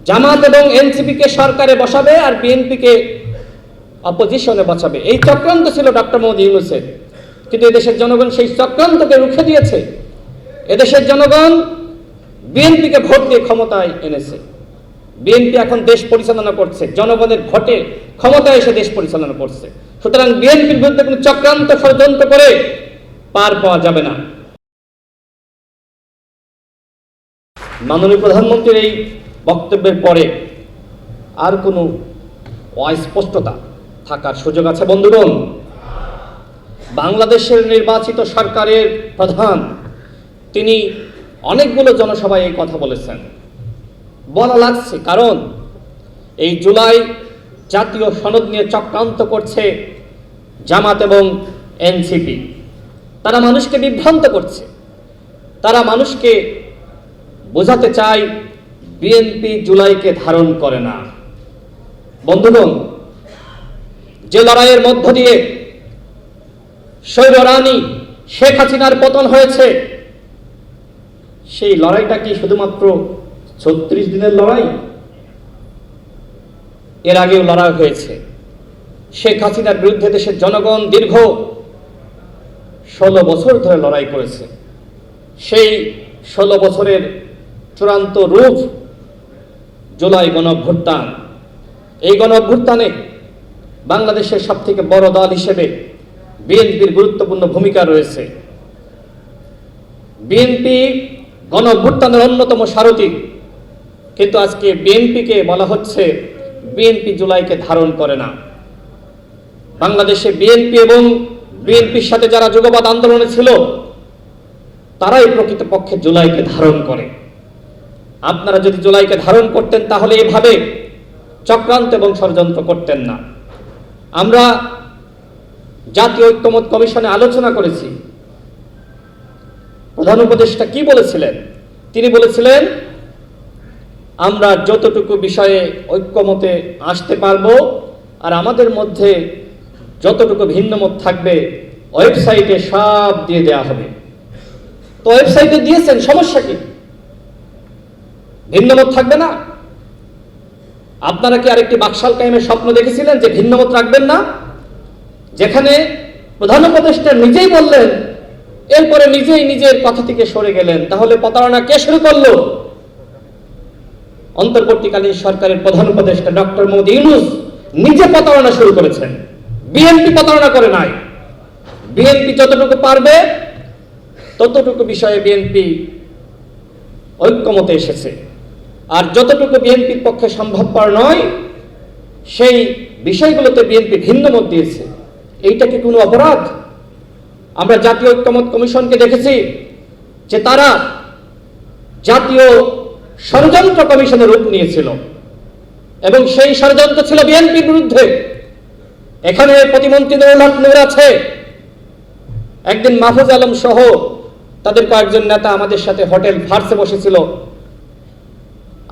জামাত এবং এনসিপিকে সরকারে বসাবে আর বিএনপিকে অপোজিশনে বসাবে, এই চক্রান্ত ছিল ডক্টর মোহাম্মদ ইউনূসের। কিন্তু এদেশের জনগণ সেই চক্রান্তকে রুখে দিয়েছে। এদেশের জনগণ বিএনপিকে ভোট দিয়ে ক্ষমতায় এনেছে। বিএনপি এখন দেশ পরিচালনা করছে, জনগণের ভোটে ক্ষমতায় এসে দেশ পরিচালনা করছে। সুতরাং বিএনপির বিরুদ্ধে কোনো চক্রান্ত ষড়যন্ত্র করে পার পাওয়া যাবে না। মাননীয় প্রধানমন্ত্রীর এই বক্তব্যের পরে আর কোনো অস্পষ্টতা থাকার সুযোগ আছে? বন্ধুগণ, বাংলাদেশের নির্বাচিত সরকারের প্রধান তিনি অনেকগুলো জনসভায় এই কথা বলেছেন। বলা লাগছে কারণ এই জুলাই জাতীয় সনদ নিয়ে চক্রান্ত করছে জামাত এবং এনসিপি। তারা মানুষকে বিভ্রান্ত করছে। তারা মানুষকে বোঝাতে চায় বিএনপি জুলাইকে ধারণ করে না। বন্ধুগণ, যে লড়াইয়ের মধ্য দিয়ে স্বৈররানী শেখ হাসিনার পতন হয়েছে, সেই লড়াইটা কি শুধুমাত্র ৩৬ দিনের লড়াই? এর আগেও লড়াই হয়েছে। শেখ হাসিনার বিরুদ্ধে দেশের জনগণ দীর্ঘ ১৬ বছর ধরে লড়াই করেছে। সেই ১৬ বছরের চূড়ান্ত রূপ জুলাই গণঅভ্যুত্থান। এই গণঅভ্যুত্থানে বাংলাদেশের সবথেকে বড় দল হিসেবে বিএনপির গুরুত্বপূর্ণ ভূমিকা রয়েছে। বিএনপি গণঅভ্যুত্থানের অন্যতম সারথি, কিন্তু আজকে বিএনপিকে বলা হচ্ছে বিএনপি জুলাইকে ধারণ করে না। বাংলাদেশে বিএনপি এবং বিএনপির সাথে যারা যুগপৎ আন্দোলনে ছিল তারাই প্রকৃতপক্ষে জুলাইকে ধারণ করে। আপনারা যদি জুলাইকে ধারণ করতেন তাহলে এভাবে চক্রান্ত এবং ষড়যন্ত্র করতেন না। আমরা জাতীয় ঐক্যমত্য কমিশনে আলোচনা করেছি। প্রধান উপদেষ্টা কি বলেছিলেন? তিনি বলেছিলেন আমরা যতটুকু বিষয়ে ঐক্যমতে আসতে পারবো আর আমাদের মধ্যে যতটুকু ভিন্নমত থাকবে ওয়েবসাইটে সব দিয়ে দেওয়া হবে। তো ওয়েবসাইটে দিয়েছেন, সমস্যা কি? ভিন্নমত থাকবে না? আপনারা কি আরেকটি বাকশাল কায়েমের স্বপ্ন দেখেছিলেন যে ভিন্নমত রাখবেন না? যেখানে প্রধান উপদেষ্টা নিজেই বললেন, এরপরে নিজেই নিজের কথা থেকে সরে গেলেন। তাহলে প্রতারণা কে শুরু করলো? অন্তর্বর্তীকালীন সরকারের প্রধান উপদেষ্টা ডক্টর মোহাম্মদ ইউনূস নিজে প্রতারণা শুরু করেছেন। বিএনপি প্রতারণা করে নাই। বিএনপি যতটুকু পারবে ততটুকু বিষয়ে বিএনপি ঐক্যমতে এসেছে, আর যতটুকু বিএনপির পক্ষে সম্ভবপর নয় সেই বিষয়গুলোতে বিএনপি ভিন্নমত দিয়েছে। এইটা কি কোনো অপরাধ? আমরা জাতীয় ঐক্যমত কমিশনকে দেখেছি যে তারা জাতীয় ষড়যন্ত্র কমিশনের রূপ নিয়েছিল এবং সেই ষড়যন্ত্র ছিল বিএনপির বিরুদ্ধে। এখানে প্রতিমন্ত্রী নুরুল হক নূর আছে। একদিন মাহফুজ আলম সহ তাদের কয়েকজন নেতা আমাদের সাথে হোটেল ফার্সে বসেছিল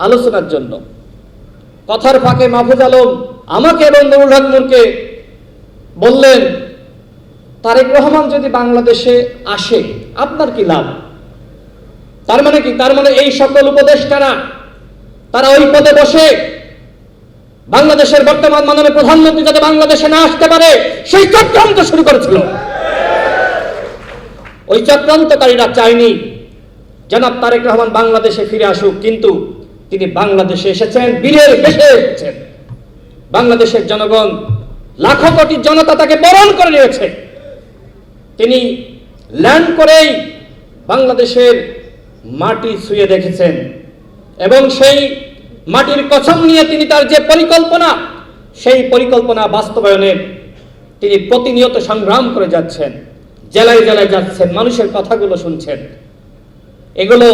আলোচনার জন্য। কথার ফাঁকে মাহফুজ আলম আমাকে এবং নুরুল হক নূরকে বললেন, তারেক রহমান যদি বাংলাদেশে আসে আপনার কি লাভ? তার মানে কি? তার মানে এই সকল উপদেষ্টারা তারা ওই পদে বসে বাংলাদেশের বর্তমান মাননীয় প্রধানমন্ত্রী যাতে বাংলাদেশে না আসতে পারে সেই চক্রান্ত শুরু করেছিল। ওই চক্রান্তকারীরা চায়নি জনাব তারেক রহমান বাংলাদেশে ফিরে আসুক, কিন্তু তিনি বাংলাদেশে এসেছেন, বীরের বেশে এসেছেন। বাংলাদেশের জনগণ লাখো কোটি জনতা তাকে বরণ করে নিয়েছে। তিনি ল্যান্ড করেই বাংলাদেশের মাটি ছুঁয়ে দেখেছেন এবং সেই মাটির কসম নিয়ে তিনি তার যে পরিকল্পনা, সেই পরিকল্পনা বাস্তবায়নের তিনি প্রতিনিয়ত সংগ্রাম করে যাচ্ছেন। জেলায় জেলায় যাচ্ছেন, মানুষের কথাগুলো শুনছেন। এগুলো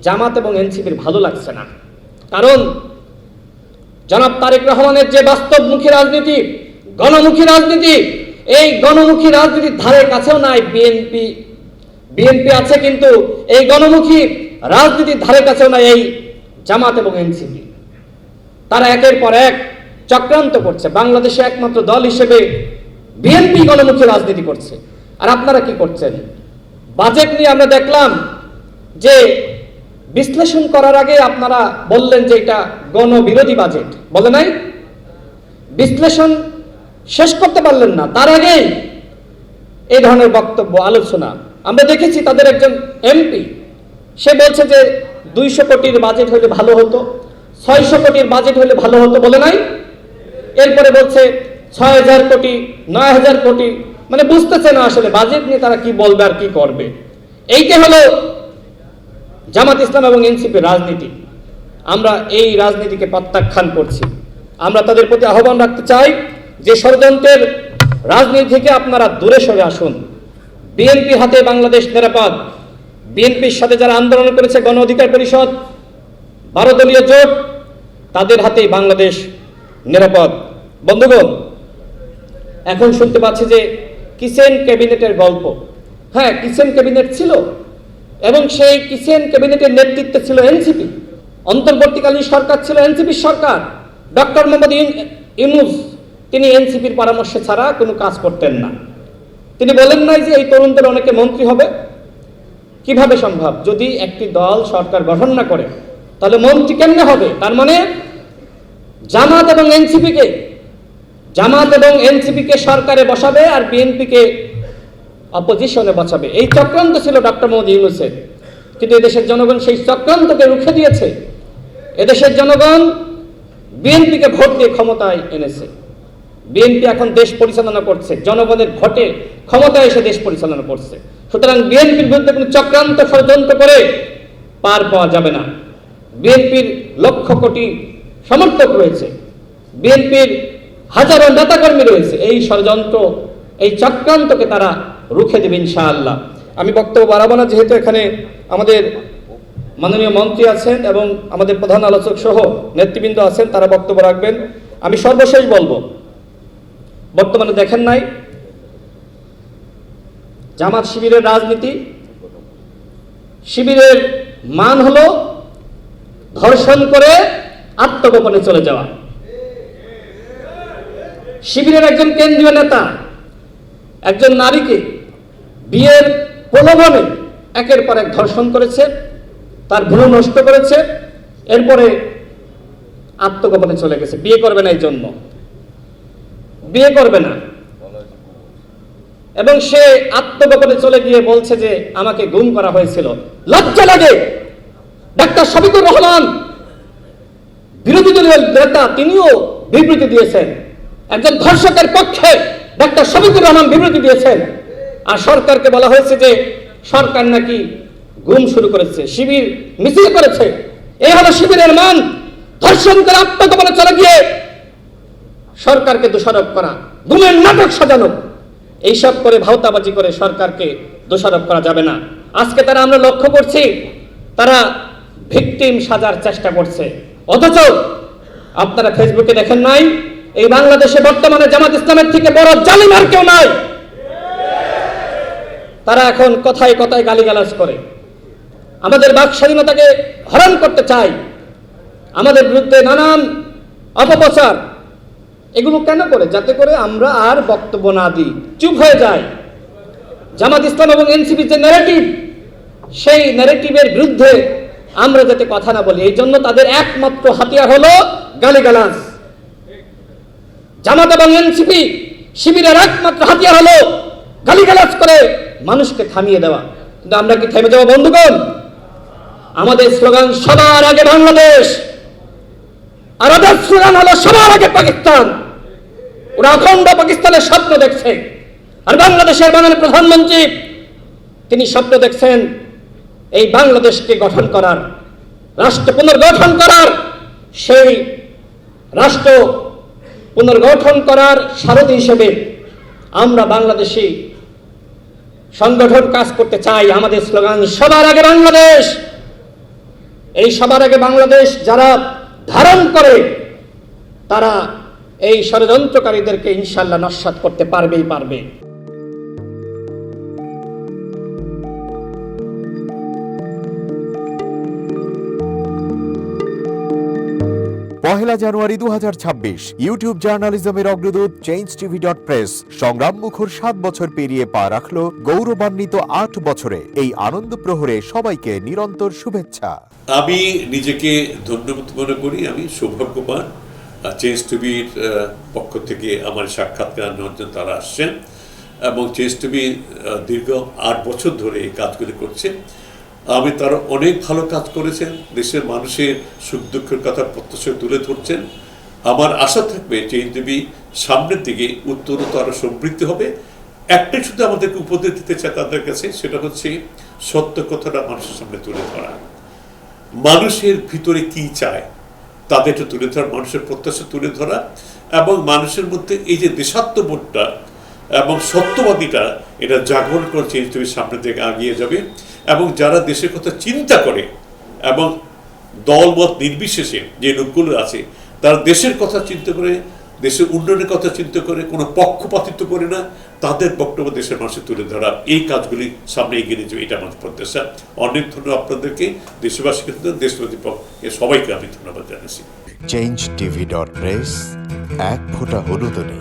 জামাত এবং এনসিপির ভালো লাগছে না। কারণ জনাব তারেক রহমানের যে বাস্তবমুখী রাজনীতি, গণমুখী রাজনীতি, এই গণমুখী রাজনীতির ধারে কাছেও নাই বিএনপি। বিএনপি আছে কিন্তু এই গণমুখী রাজনীতির ধারে কাছেও নাই এই জামাত এবং এনসিপি। তারা একের পর এক চক্রান্ত করছে। বাংলাদেশে একমাত্র দল হিসেবে বিএনপি গণমুখী রাজনীতি করছে। আর আপনারা কি করছেন? বাজেট নিয়ে আমরা দেখলাম যে বিশ্লেষণ করার আগে আপনারা বললেন যে এটা গণবিরোধী বাজেট, বলে নাই? বিশ্লেষণ শেষ করতে পারলেন না, তার আগেই এই ধরনের বক্তব্য, আলোচনা। আমরা দেখেছি তাদের একজন এমপি, সে বলছে যে 200 কোটির বাজেট হলে ভালো হতো, 600 কোটির বাজেট হলে ভালো হতো, বলে নাই? এরপরে বলছে 6000 কোটি, 9000 কোটি, মানে বুঝতেছে না আসলে বাজেট নিয়ে তারা কি বলবে আর কি করবে। এইটা হলো জামাত ইসলাম এবং এনসিপির রাজনীতি। আমরা এই রাজনীতিকে প্রত্যাখ্যান করছি। আমরা তাদের প্রতি আহ্বান রাখতে চাই যে ষড়যন্ত্রের রাজনীতি থেকে আপনারা দূরে সরে আসুন। বিএনপির হাতে বাংলাদেশ নিরাপদ। বিএনপির সাথে যারা আন্দোলন করেছে, গণ অধিকার পরিষদ, 12 দলীয় জোট, তাদের হাতেই বাংলাদেশ নিরাপদ। বন্ধুগণ, এখন শুনতে পাচ্ছি যে কিচেন ক্যাবিনেটের গল্প। হ্যাঁ, কিচেন ক্যাবিনেট ছিল এবং সেই কিচেন ক্যাবিনেটের নেতৃত্বে ছিল এনসিপি। অন্তর্বর্তীকালীন সরকার ছিল এনসিপির সরকার। ডক্টর মোহাম্মদ ইউনূস, তিনি এনসিপির পরামর্শ ছাড়া কোনো কাজ করতেন না। তিনি বলেন নাই যে এই তরুণদের অনেকে মন্ত্রী হবে। কিভাবে সম্ভব? যদি একটি দল সরকার গঠন না করে তাহলে মন্ত্রী কেমনে হবে? তার মানে জামাত এবং এনসিপিকে সরকারে বসাবে আর বিএনপিকে অপোজিশনে বসাবে। এই চক্রান্ত ছিল ডক্টর মোহাম্মদ ইউনূসের। কিন্তু এদেশের জনগণ সেই চক্রান্তকে রুখে দিয়েছে। এদেশের জনগণ বিএনপিকে ভোট দিয়ে ক্ষমতায় এনেছে। বিএনপি এখন দেশ পরিচালনা করছে, জনগণের ভোটে ক্ষমতায় এসে দেশ পরিচালনা করছে। সুতরাং বিএনপির বিরুদ্ধে কোনো চক্রান্ত ষড়যন্ত্র করে পার পাওয়া যাবে না। বিএনপির লক্ষ কোটি সমর্থক রয়েছে, বিএনপির হাজারো নেতাকর্মী রয়েছে। এই ষড়যন্ত্র, এই চক্রান্তকে তারা রুখে দেবে ইনশাআল্লাহ। আমি বক্তব্য বাড়াবো না, যেহেতু এখানে আমাদের মাননীয় মন্ত্রী আছেন এবং আমাদের প্রধান আলোচক সহ নেতৃবৃন্দ আছেন, তারা বক্তব্য রাখবেন। আমি সর্বশেষ বলবো, বর্তমানে দেখেন নাই জামাত শিবিরের রাজনীতি? শিবিরের মান হলো ধর্ষণ করে আত্মগোপনে চলে যাওয়া। শিবিরের একজন কেন্দ্রীয় নেতা একজন নারীকে বিয়ের প্রলোভনে একের পর এক ধর্ষণ করেছে, তার ভ্রূণ নষ্ট করেছে, এরপরে আত্মগোপনে চলে গেছে। বিয়ে করবে না, এই জন্য বিয়ে করবে না, এবং সে আত্মগোপনে চলে গিয়ে বলছে যে আমাকে গুম করা হয়েছিল। লজ্জা লাগে? ডাক্তার শফিকুর রহমান, বিরোধী দলীয় নেতা, তিনিও বিবৃতি দিয়েছেন। একজন ধর্ষকের পক্ষে ডাক্তার শফিকুর রহমান বিবৃতি দিয়েছেন। আর সরকারকে বলা হয়েছে যে সরকার নাকি গুম শুরু করেছে, শিবির মিছিল করেছে। এই হলো শিবিরের মান। ধর্ষণ করে আত্মগোপনে চলে গিয়ে সরকারকে দোষারোপ করা, গুমের নাটক সাজানো, এইসব করে ভাওতাবাজি করে সরকারকে দোষারোপ করা যাবে না। আজকে তারা, আমরা লক্ষ্য করছি, তারা ভিকটিম সাজার চেষ্টা করছে। অথচ আপনারা ফেসবুকে দেখেন নাই, এই বাংলাদেশে বর্তমানে জামাত ইসলামের থেকে বড় জালিম আর কেউ নাই। তারা এখন কথায় কথায় গালিগালাজ করে, আমাদের বাক স্বাধীনতাকে হরণ করতে চায়, আমাদের বিরুদ্ধে নানান অপপ্রচার। এগুলো কেন করে? যাতে করে আমরা আর বক্তব্য না দিই, চুপ হয়ে যাই। জামাত ইসলাম এবং এনসিপির যে ন্যারেটিভ, সেই ন্যারেটিভের বিরুদ্ধে আমরা যাতে কথা না বলি, এই জন্য তাদের একমাত্র হাতিয়ার হলো গালিগালাজ। জামাত এবং এনসিপি, শিবিরের একমাত্র হাতিয়ার হলো গালিগালাজ করে মানুষকে থামিয়ে দেওয়া। কিন্তু আমরা কি থেমে যাবো বন্ধুগণ? আমাদের স্লোগান সবার আগে বাংলাদেশ, আর ওদের স্লোগান হলো সবার আগে পাকিস্তান। ওরা অখণ্ড পাকিস্তানের স্বপ্ন দেখছে, আর বাংলাদেশের মাননীয় প্রধানমন্ত্রী তিনি স্বপ্ন দেখছেন এই বাংলাদেশকে গঠন করার, রাষ্ট্র পুনর্গঠন করার। সেই রাষ্ট্র পুনর্গঠন করার সারথি হিসেবে আমরা বাংলাদেশি সংগঠন কাজ করতে চাই। আমাদের স্লোগান সবার আগে বাংলাদেশ। এই সবার আগে বাংলাদেশ যারা ধারণ করে, তারা এই ষড়যন্ত্রকারীদেরকে ইনশাআল্লাহ নস্যাৎ করতে পারবেই পারবে। জানুয়ারি 2026 ইউটিউব জার্নালিজমের অগ্রদূত change.tv.press সংগ্রাম মুখর 7 বছর পেরিয়ে পা রাখলো গৌরবান্বিত 8 বছরে। এই আনন্দ প্রহরে সবাইকে নিরন্তর শুভেচ্ছা। আমি নিজেকে ধন্যবাদ মনে করি, আমি সৌভাগ্যবান চেঞ্জ টিভির পক্ষ থেকে আমার সাক্ষাৎকার নেওয়ার জন্য তারা আসছেন এবং চেঞ্জ টিভি দীর্ঘ 8 বছর ধরে এই কাজগুলি করছে। আমি তারা অনেক ভালো কাজ করেছেন, দেশের মানুষের সুখ দুঃখের কথা প্রত্যক্ষ তুলে ধরছেন। আমার আশা থাকবে চেঞ্জ টিভি সামনের দিকে উত্তরোত্তর আরও সমৃদ্ধ হবে। একটাই শুধু আমাদেরকে উপদেশ দিতে চায় তাদের কাছে, সেটা হচ্ছে সত্য কথাটা মানুষের সামনে তুলে ধরা, মানুষের ভিতরে কি চায় তাদেরটা তুলে ধরা, মানুষের প্রত্যাশা তুলে ধরা এবং মানুষের মধ্যে এই যে দেশাত্মবোধটা এবং সত্যবাদীটা এটা জাগরণ করে চেঞ্জ টিভির সামনের দিকে এগিয়ে যাবে। এবং যারা দেশের কথা চিন্তা করে এবং দলমত নির্বিশেষে যে লোকগুলো আছে তারা দেশের কথা চিন্তা করে, দেশের উন্নয়নের কথা চিন্তা করে, কোনো পক্ষপাতিত্ব করে না, তাদের বক্তব্য দেশের মানুষের তুলে ধরা, এই কাজগুলি সামনে এগিয়ে নিয়ে যাবে, এটা আমার প্রত্যাশা। অনেক ধন্যবাদ আপনাদেরকে, দেশবাসীকে, দেশবাসী সবাইকে আমি ধন্যবাদ জানাচ্ছি। change.tv.press এক ফোঁটা হলুদ নেই।